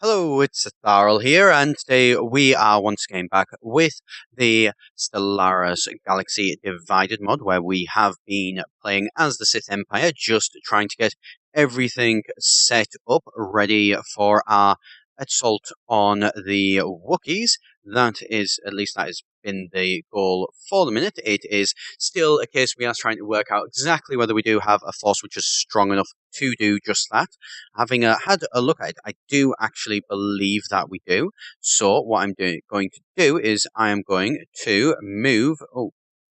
Hello, it's Etharal here, and today we are once again back with the Stellaris Galaxy Divided mod, where we have been playing as the Sith Empire, just trying to get everything set up, ready for our assault on the Wookiees. That is, at least that has been the goal for the minute. It is still a case we are trying to work out exactly whether we do have a force which is strong enough to do just that. Having had a look at it, I do actually believe that we do. So what I'm going to do is I am going to move. Oh,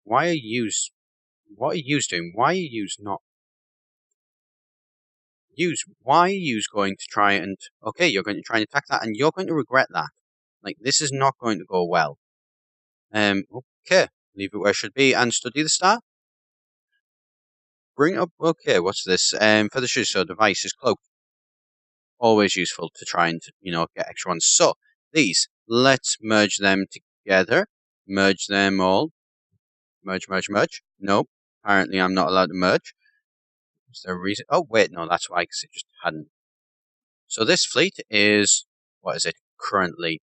why are you? What are you doing? Why are you not? Why are you going to try and? Okay, you're going to try and attack that, and you're going to regret that. Like, this is not going to go well. Okay, leave it where it should be and study the star. Bring up. Okay, what's this? For the shoes, so device is cloaked. Always useful to try and, get extra ones. So, these, let's merge them together. Merge them all. Merge, merge, merge. Nope. Apparently I'm not allowed to merge. Is there a reason? Oh, wait, no, that's why, because it just hadn't. So this fleet is, what is it currently?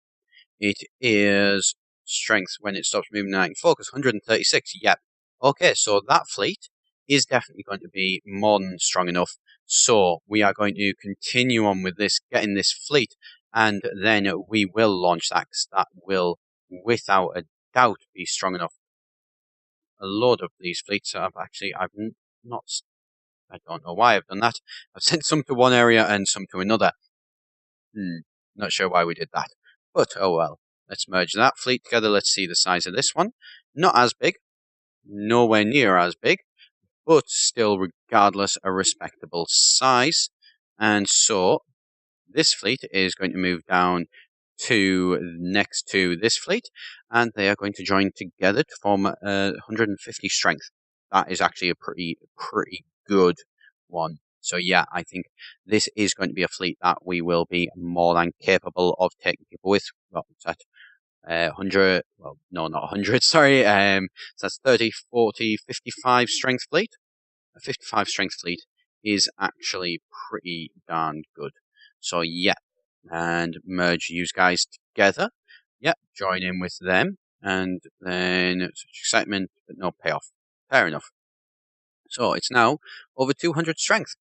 It is strength when it stops moving and focus, 136. Yep. Okay, so that fleet is definitely going to be more than strong enough. So we are going to continue on with this, getting this fleet, and then we will launch that, because that will, without a doubt, be strong enough. A load of these fleets I've not, I don't know why I've done that. I've sent some to one area and some to another. Not sure why we did that. But, oh well. Let's merge that fleet together. Let's see the size of this one. Not as big. Nowhere near as big. But still, regardless, a respectable size. And so, this fleet is going to move down to next to this fleet. And they are going to join together to form 150 strength. That is actually a pretty good one. So yeah, I think this is going to be a fleet that we will be more than capable of taking people with. Well, what's that? 100, well, no, not 100, sorry. So that's 30, 40, 55 strength fleet. A 55 strength fleet is actually pretty darn good. So yeah, and merge you guys together. Yeah, join in with them. And then such excitement, but no payoff. Fair enough. So it's now over 200 strength.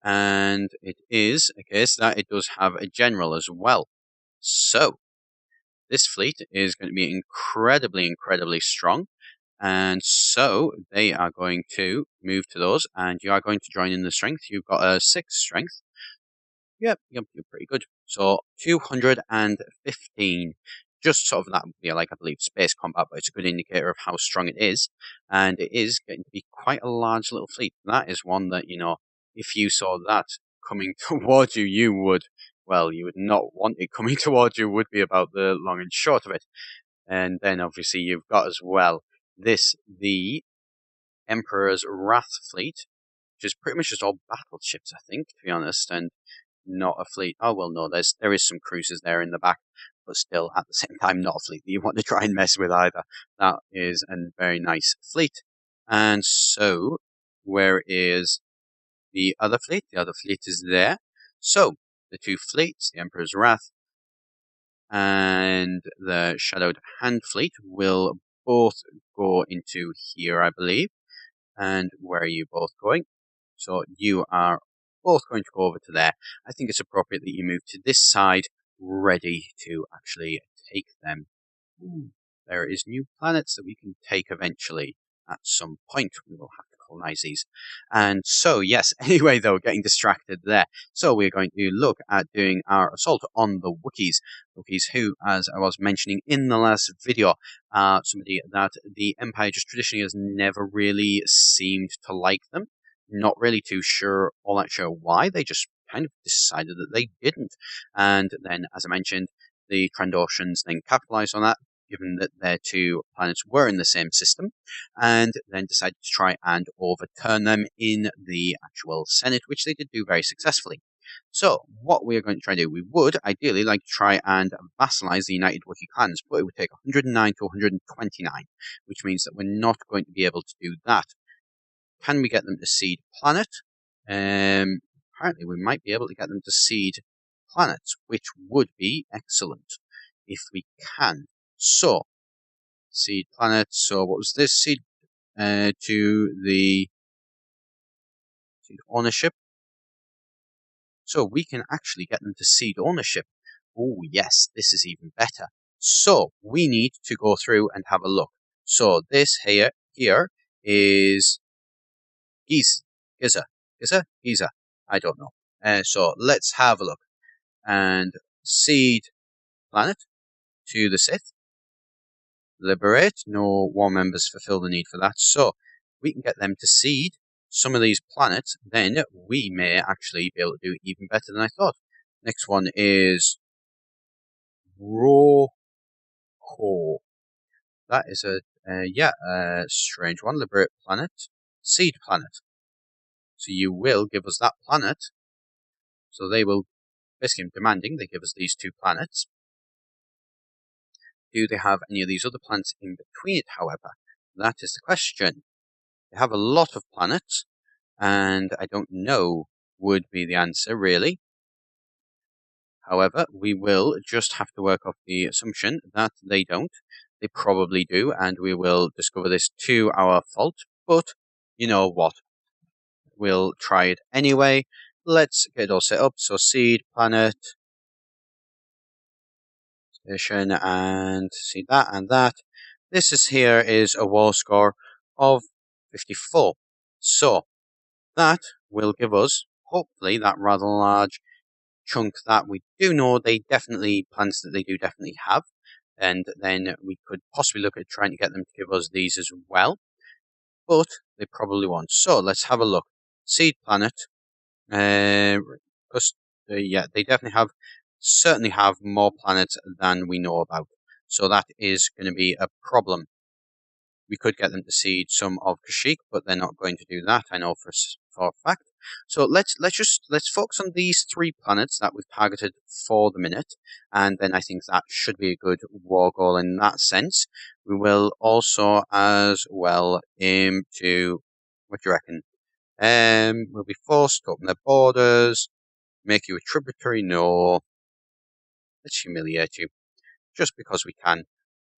And it is a case that it does have a general as well. So, this fleet is going to be incredibly strong. And so, they are going to move to those, and you are going to join in the strength. You've got a 6 strength. Yep, you're pretty good. So, 215. Just sort of that would be like, I believe, space combat, but it's a good indicator of how strong it is. And it is going to be quite a large little fleet. That is one that, if you saw that coming towards you, you would not want it coming towards you, would be about the long and short of it. And then obviously you've got as well the Emperor's Wrath fleet, which is pretty much just all battleships, I think, to be honest, and not a fleet. Oh, well, no, there is some cruisers there in the back, but still, at the same time, not a fleet that you want to try and mess with either. That is a very nice fleet. And so, where is the other fleet? The other fleet is there. So, the two fleets, the Emperor's Wrath and the Shadowed Hand fleet, will both go into here, I believe. And where are you both going? So, you are both going to go over to there. I think it's appropriate that you move to this side, ready to actually take them. There is new planets that we can take eventually. At some point, we will have to colonize these. And so, yes, anyway, though, getting distracted there. So we're going to look at doing our assault on the Wookiees. Wookiees who, as I was mentioning in the last video, are somebody that the Empire just traditionally has never really seemed to like them. Not really all that sure why. They just kind of decided that they didn't. And then, as I mentioned, the Trandoshans then capitalized on that, given that their two planets were in the same system, and then decided to try and overturn them in the actual Senate, which they did do very successfully. So, what we are going to try to do, we would ideally like to try and vassalize the United Wookiee clans, but it would take 109 to 129, which means that we're not going to be able to do that. Can we get them to cede planet? Apparently we might be able to get them to cede planets, which would be excellent if we can. So, seed planets. So, what was this? Seed to the seed ownership. So, we can actually get them to seed ownership. Oh, yes, this is even better. So, we need to go through and have a look. So, this here is Giza. I don't know. So, let's have a look. And seed planet to the Sith. Liberate. No war members fulfill the need for that. So, we can get them to seed some of these planets, then we may actually be able to do even better than I thought. Next one is Roko. That is a strange one. Liberate planet. Seed planet. So you will give us that planet. So they will, basically demanding they give us these 2 planets. Do they have any of these other planets in between it, however? That is the question. They have a lot of planets, and I don't know would be the answer, really. However, we will just have to work off the assumption that they don't. They probably do, and we will discover this to our fault. But, you know what? We'll try it anyway. Let's get it all set up. So, seed, planet, station, and see that and that. This is a war score of 54. So, that will give us, hopefully, that rather large chunk that we do know plans that they do definitely have, and then we could possibly look at trying to get them to give us these as well, but they probably won't. So let's have a look. Seed planet, because they certainly have more planets than we know about, so that is going to be a problem. We could get them to seed some of Kashyyyk, but they're not going to do that. I know for a fact. So let's focus on these 3 planets that we've targeted for the minute, and then I think that should be a good war goal in that sense. We will also as well aim to, what do you reckon? We'll be forced to open their borders, make you a tributary. No, let's humiliate you, just because we can,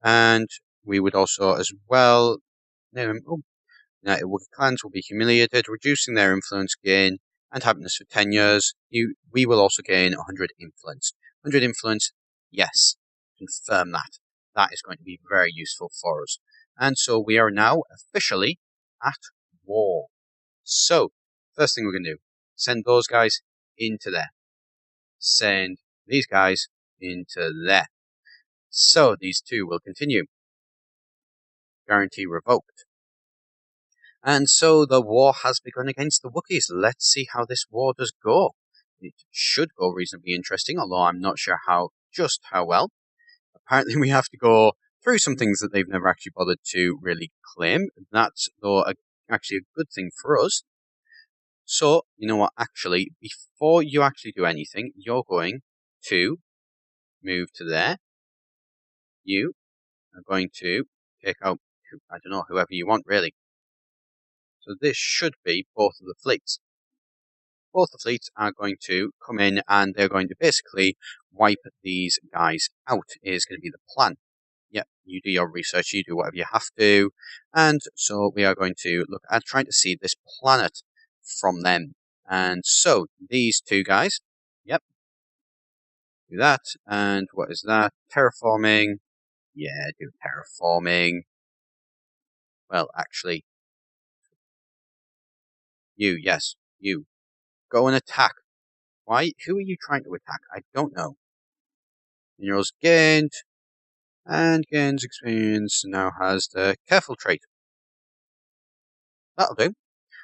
and we would also as well. United Wookiee clans will be humiliated, reducing their influence gain and happiness for 10 years. We will also gain 100 influence. 100 influence, yes, confirm that. That is going to be very useful for us. And so we are now officially at war. So, first thing we're going to do, send those guys into there. Send these guys into there. So, these 2 will continue. Guarantee revoked. And so the war has begun against the Wookiees. Let's see how this war does go. It should go reasonably interesting, although I'm not sure how well. Apparently we have to go through some things that they've never actually bothered to really claim. That's, though, actually a good thing for us. So, you know what, actually, before you actually do anything, you're going to move to there. You are going to take out, I don't know, whoever you want, really. So this should be both of the fleets. Both the fleets are going to come in and they're going to basically wipe these guys out, is going to be the plan. Yep, you do your research, you do whatever you have to. And so we are going to look at trying to see this planet from them. And so these 2 guys, yep, do that. And what is that? Terraforming. Yeah, do terraforming. Well, actually, yes, you. Go and attack. Why? Who are you trying to attack? I don't know. Minerals gained. And gains experience, now has the careful trait. That'll do.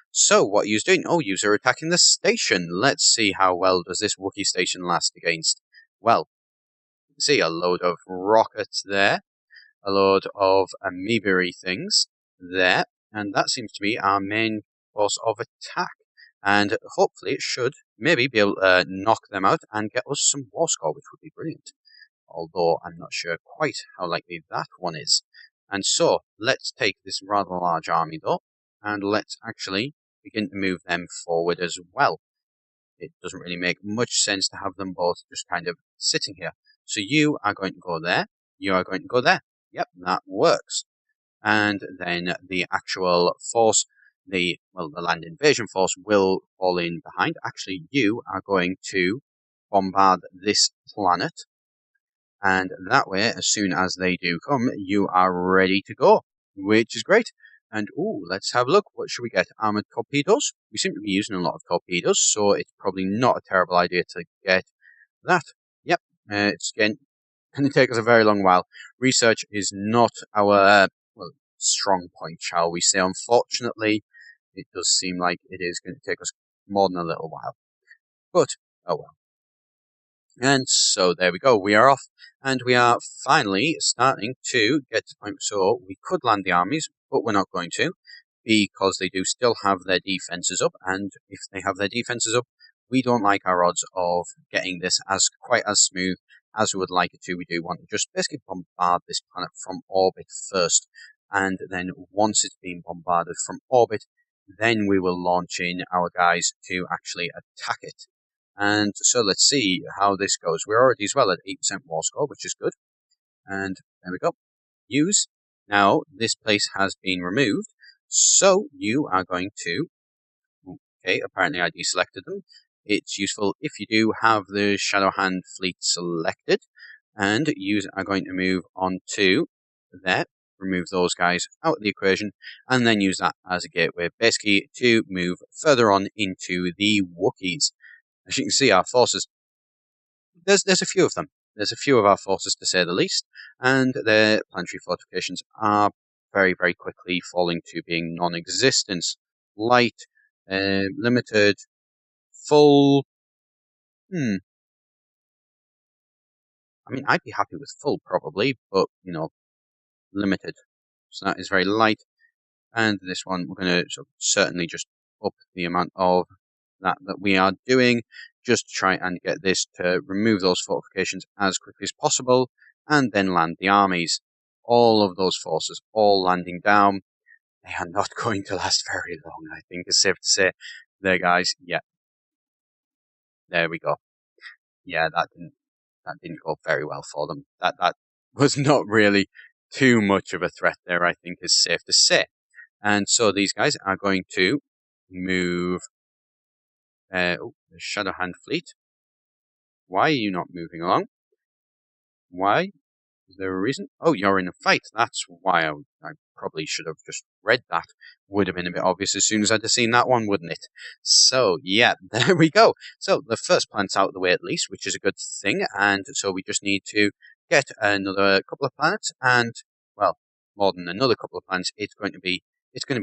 So, what are you doing? Oh, you're attacking the station. Let's see how well does this Wookiee station last against. Well, you can see a load of rockets there. A load of amoeba-y things there. And that seems to be our main force of attack. And hopefully it should maybe be able to knock them out and get us some war score, which would be brilliant. Although I'm not sure quite how likely that one is. And so, let's take this rather large army though, and let's actually begin to move them forward as well. it doesn't really make much sense to have them both just kind of sitting here. So you are going to go there, you are going to go there. Yep, that works. And then the actual force, the land invasion force will fall in behind. Actually, you are going to bombard this planet. And that way, as soon as they do come, you are ready to go, which is great. And, ooh, let's have a look. What should we get? Armored torpedoes. We seem to be using a lot of torpedoes, so it's probably not a terrible idea to get that. Yep, it's going to take us a very long while. Research is not our strong point, shall we say. Unfortunately, it does seem like it is going to take us more than a little while. But, oh well. And so there we go, we are off, and we are finally starting to get to the point. So we could land the armies, but we're not going to, because they do still have their defenses up, and if they have their defenses up, we don't like our odds of getting this as quite as smooth as we would like it to. We do want to just basically bombard this planet from orbit first, and then once it's been bombarded from orbit, then we will launch in our guys to actually attack it. And so let's see how this goes. We're already as well at 8% war score, which is good. And there we go. Use. Now, this place has been removed. So you are going to... Okay, apparently I deselected them. It's useful if you do have the Shadow Hand fleet selected. And you are going to move on to there. Remove those guys out of the equation. And then use that as a gateway, basically, to move further on into the Wookiees. As you can see, our forces, there's a few of them. There's a few of our forces, to say the least, and their planetary fortifications are very, very quickly falling to being non-existent. Light, limited, full. I mean, I'd be happy with full, probably, but, limited. So that is very light. And this one, we're going to certainly just up the amount of that we are doing, just to try and get this to remove those fortifications as quickly as possible, and then land the armies. All of those forces, all landing down. They are not going to last very long, I think it's safe to say. There, guys, yeah. There we go. Yeah, that didn't go very well for them. That was not really too much of a threat there, I think is safe to say. And so these guys are going to move... the Shadow Hand fleet. Why are you not moving along? Why? Is there a reason? Oh, you're in a fight. That's why I probably should have just read that. Would have been a bit obvious as soon as I'd have seen that one, wouldn't it? So, yeah, there we go. So, the first planet's out of the way at least, which is a good thing. And so we just need to get another couple of planets. And, well, more than another couple of planets, it's going to be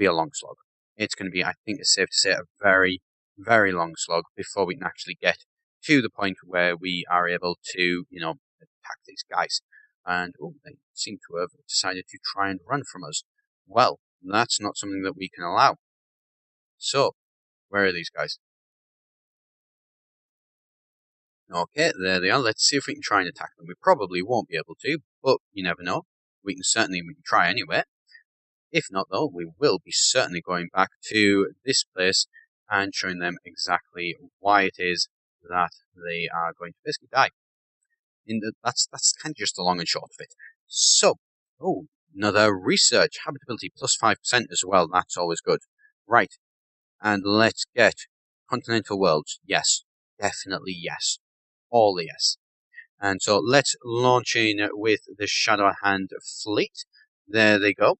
a long slog. It's going to be, I think it's safe to say, a very, very long slog before we can actually get to the point where we are able to, attack these guys. And, they seem to have decided to try and run from us. Well, that's not something that we can allow. So, where are these guys? Okay, there they are. Let's see if we can try and attack them. We probably won't be able to, but you never know. We can try anyway. If not, though, we will be certainly going back to this place and showing them exactly why it is that they are going to basically die. That's kind of just the long and short of it. So, another research, habitability plus 5% as well. That's always good. Right, and let's get continental worlds. Yes, definitely yes. All yes. And so let's launch in with the Shadow Hand fleet. There they go.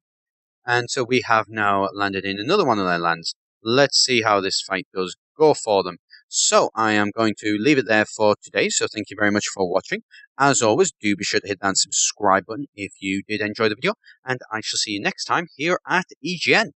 And so we have now landed in another one of their lands. Let's see how this fight does go for them. So I am going to leave it there for today. So thank you very much for watching. As always, do be sure to hit that subscribe button if you did enjoy the video. And I shall see you next time here at EGN.